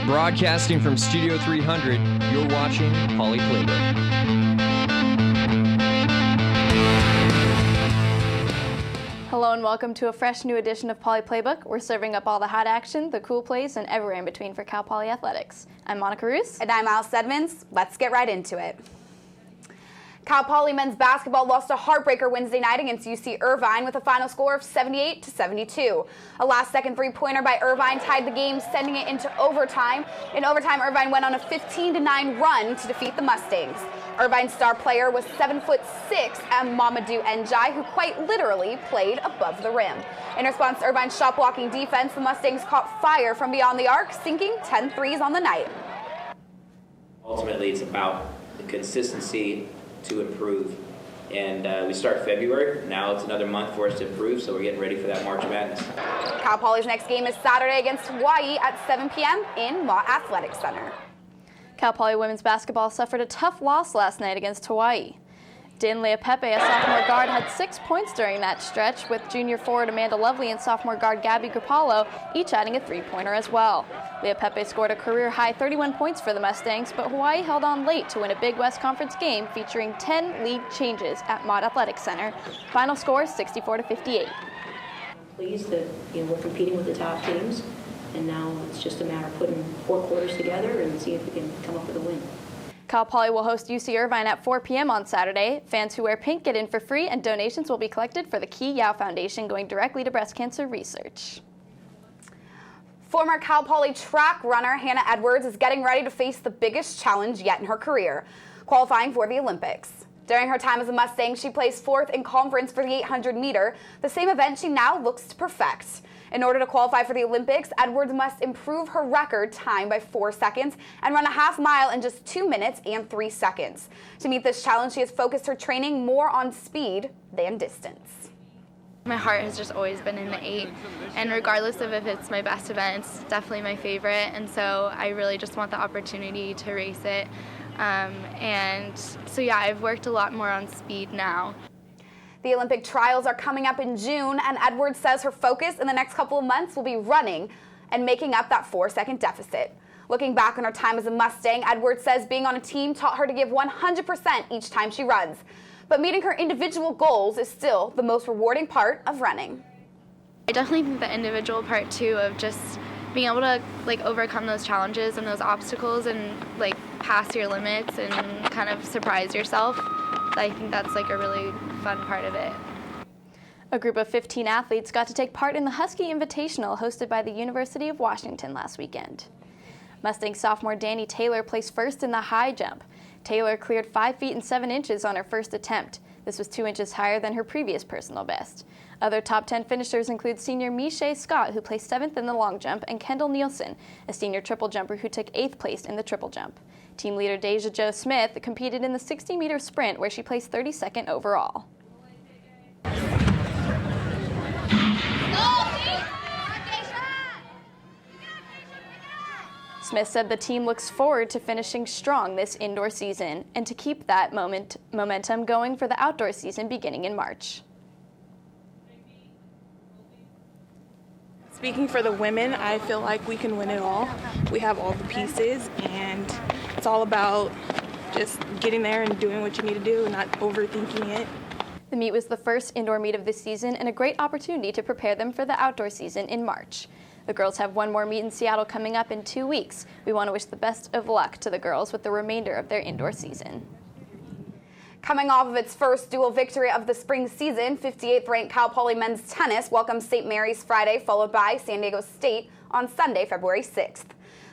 Broadcasting from Studio 300, you're watching Poly Playbook. Hello and welcome to a fresh new edition of Poly Playbook. We're serving up all the hot action, the cool plays, and everywhere in between for Cal Poly Athletics. I'm Monica Roos. And I'm Allison Edmonds. Let's get right into it. Cal Poly men's basketball lost a heartbreaker Wednesday night against UC Irvine with a final score of 78-72. A last-second three-pointer by Irvine tied the game, sending it into overtime. In overtime, Irvine went on a 15-9 run to defeat the Mustangs. Irvine's star player was 7'6" DAIJAH, who quite literally played above the rim. In response to Irvine's shot-blocking defense, the Mustangs caught fire from beyond the arc, sinking 10 threes on the night. Ultimately, it's about the consistency to improve. And we start February. Now it's another month for us to improve, so we're getting ready for that March Madness. Cal Poly's next game is Saturday against Hawaii at 7 p.m. in MOTT Athletic Center. Cal Poly women's basketball suffered a tough loss last night against Hawaii. Pepe, a sophomore guard, had 6 points during that stretch, with junior forward Amanda Lovely and sophomore guard Gabby Grappolo each adding a three-pointer as well. Pepe scored a career-high 31 points for the Mustangs, but Hawaii held on late to win a Big West Conference game featuring 10 lead changes at MOTT Athletic Center. Final score 64-58. Pleased that we're competing with the top teams, and now it's just a matter of putting 4 quarters together and see if we can come up with a win. Cal Poly will host UC Irvine at 4 p.m. on Saturday. Fans who wear pink get in for free, and donations will be collected for the Key Yao Foundation, going directly to breast cancer research. Former Cal Poly track runner Hannah Edwards is getting ready to face the biggest challenge yet in her career, qualifying for the Olympics. During her time as a Mustang, she placed 4th in conference for the 800-meter, the same event she now looks to perfect. In order to qualify for the Olympics, Edwards must improve her record time by 4 seconds and run a half mile in just 2 minutes and 3 seconds. To meet this challenge, she has focused her training more on speed than distance. My heart has just always been in the 8, and regardless of if it's my best event, it's definitely my favorite, and so I really just want the opportunity to race it. And so yeah, I've worked a lot more on speed now. The Olympic trials are coming up in June, and Edwards says her focus in the next couple of months will be running and making up that 4-second deficit. Looking back on her time as a Mustang, Edwards says being on a team taught her to give 100% each time she runs. But meeting her individual goals is still the most rewarding part of running. I definitely think the individual part too of just being able to overcome those challenges and those obstacles and pass your limits and kind of surprise yourself. I think that's a really fun part of it. A group of 15 athletes got to take part in the Husky Invitational hosted by the University of Washington last weekend. Mustang sophomore Danny Taylor placed first in the high jump. Taylor cleared 5 feet and 7 inches on her first attempt. This was 2 inches higher than her previous personal best. Other top 10 finishers include senior Miche Scott, who placed 7th in the long jump, and Kendall Nielsen, a senior triple jumper who took 8th place in the triple jump. Team leader DAIJAH Joe Smith competed in the 60-meter sprint, where she placed 32nd overall. Smith said the team looks forward to finishing strong this indoor season and to keep that momentum going for the outdoor season beginning in March. Speaking for the women, I feel like we can win it all. We have all the pieces, and it's all about just getting there and doing what you need to do and not overthinking it. The meet was the first indoor meet of this season and a great opportunity to prepare them for the outdoor season in March. The girls have one more meet in Seattle coming up in 2 weeks. We want to wish the best of luck to the girls with the remainder of their indoor season. Coming off of its first dual victory of the spring season, 58th ranked Cal Poly men's tennis welcomes St. Mary's Friday, followed by San Diego State on Sunday, February 6th.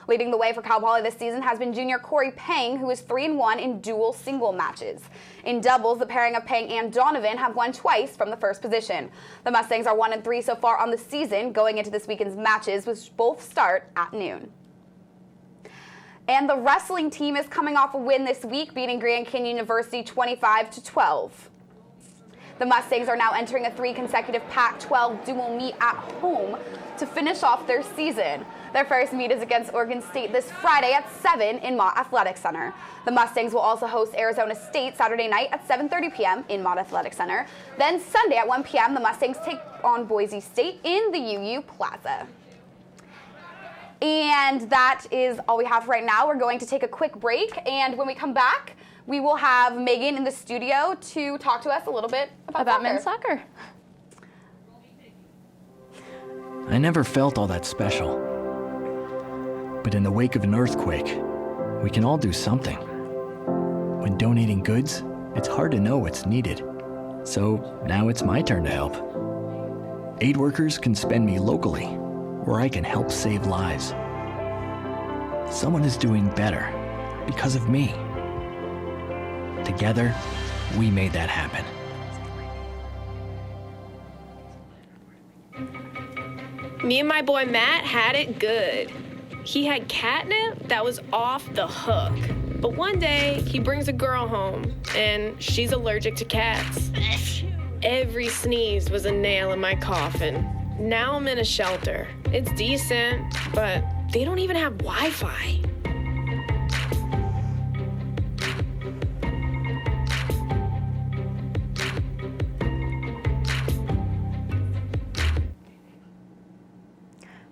Leading the way for Cal Poly this season has been junior Corey Pang, who is 3-1 in dual single matches. In doubles, the pairing of Pang and Donovan have won twice from the first position. The Mustangs are 1-3 so far on the season, going into this weekend's matches, which both start at noon. And the wrestling team is coming off a win this week, beating Grand Canyon University 25-12. The Mustangs are now entering a 3 consecutive Pac-12 dual meet at home to finish off their season. Their first meet is against Oregon State this Friday at 7 in MOTT Athletic Center. The Mustangs will also host Arizona State Saturday night at 7:30 p.m. in MOTT Athletic Center. Then Sunday at 1 p.m. the Mustangs take on Boise State in the UU Plaza. And that is all we have right now. We're going to take a quick break, and when we come back, we will have Megan in the studio to talk to us a little bit about men's soccer. I never felt all that special. But in the wake of an earthquake, we can all do something. When donating goods, it's hard to know what's needed. So now it's my turn to help. Aid workers can spend me locally, where I can help save lives. Someone is doing better because of me. Together, we made that happen. Me and my boy Matt had it good. He had catnip that was off the hook. But one day, he brings a girl home, and she's allergic to cats. Every sneeze was a nail in my coffin. Now I'm in a shelter. It's decent, but they don't even have Wi-Fi.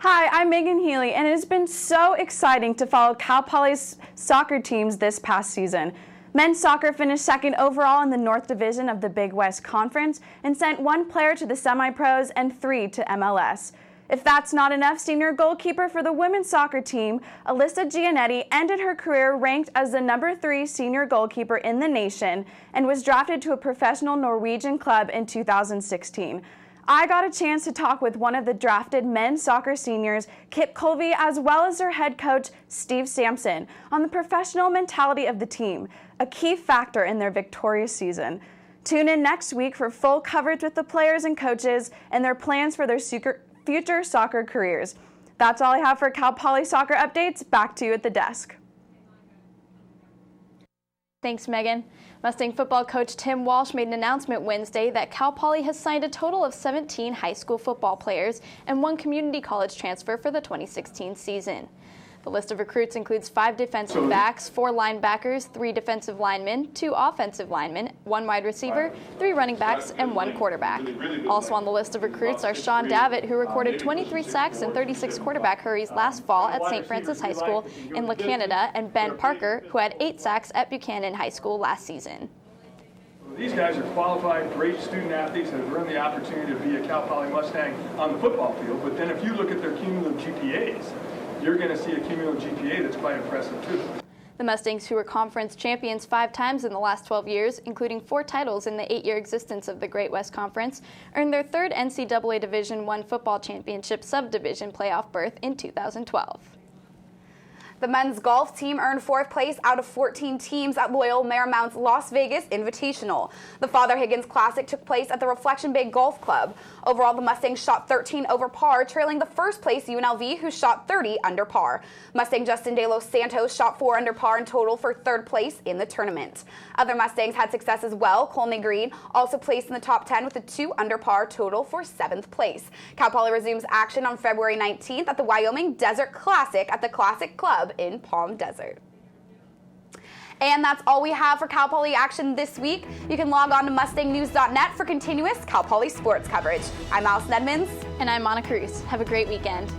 Hi, I'm Megan Healy, and it has been so exciting to follow Cal Poly's soccer teams this past season. Men's soccer finished second overall in the North Division of the Big West Conference and sent 1 player to the semi-pros and 3 to MLS. If that's not enough, senior goalkeeper for the women's soccer team, Alyssa Gianetti, ended her career ranked as the number 3 senior goalkeeper in the nation and was drafted to a professional Norwegian club in 2016. I got a chance to talk with one of the drafted men's soccer seniors, Kip Colby, as well as their head coach, Steve Sampson, on the professional mentality of the team, a key factor in their victorious season. Tune in next week for full coverage with the players and coaches and their plans for their future soccer careers. That's all I have for Cal Poly soccer updates. Back to you at the desk. Thanks, Megan. Mustang football coach Tim Walsh made an announcement Wednesday that Cal Poly has signed a total of 17 high school football players and 1 community college transfer for the 2016 season. The list of recruits includes 5 defensive backs, 4 linebackers, 3 defensive linemen, 2 offensive linemen, 1 wide receiver, 3 running backs, and 1 quarterback. Also on the list of recruits are Sean Davitt, who recorded 23 sacks and 36 quarterback hurries last fall at St. Francis High School in La Canada, and Ben Parker, who had 8 sacks at Buchanan High School last season. These guys are qualified, great student athletes that have earned the opportunity to be a Cal Poly Mustang on the football field, but then if you look at their cumulative GPAs, you're going to see a cumulative GPA that's quite impressive too. The Mustangs, who were conference champions 5 times in the last 12 years, including 4 titles in the 8-year existence of the Great West Conference, earned their 3rd NCAA Division I football championship subdivision playoff berth in 2012. The men's golf team earned 4th place out of 14 teams at Loyal Marymount's Las Vegas Invitational. The Father Higgins Classic took place at the Reflection Bay Golf Club. Overall, the Mustangs shot 13 over par, trailing the 1st place UNLV, who shot 30 under par. Mustang Justin De Los Santos shot 4 under par in total for 3rd place in the tournament. Other Mustangs had success as well. Colney Green also placed in the top 10 with a 2 under par total for 7th place. Cal Poly resumes action on February 19th at the Wyoming Desert Classic at the Classic Club in Palm Desert. And that's all we have for Cal Poly action this week. You can log on to mustangnews.net for continuous Cal Poly sports coverage. I'm Allison Edmonds. And I'm Monica Roos. Have a great weekend.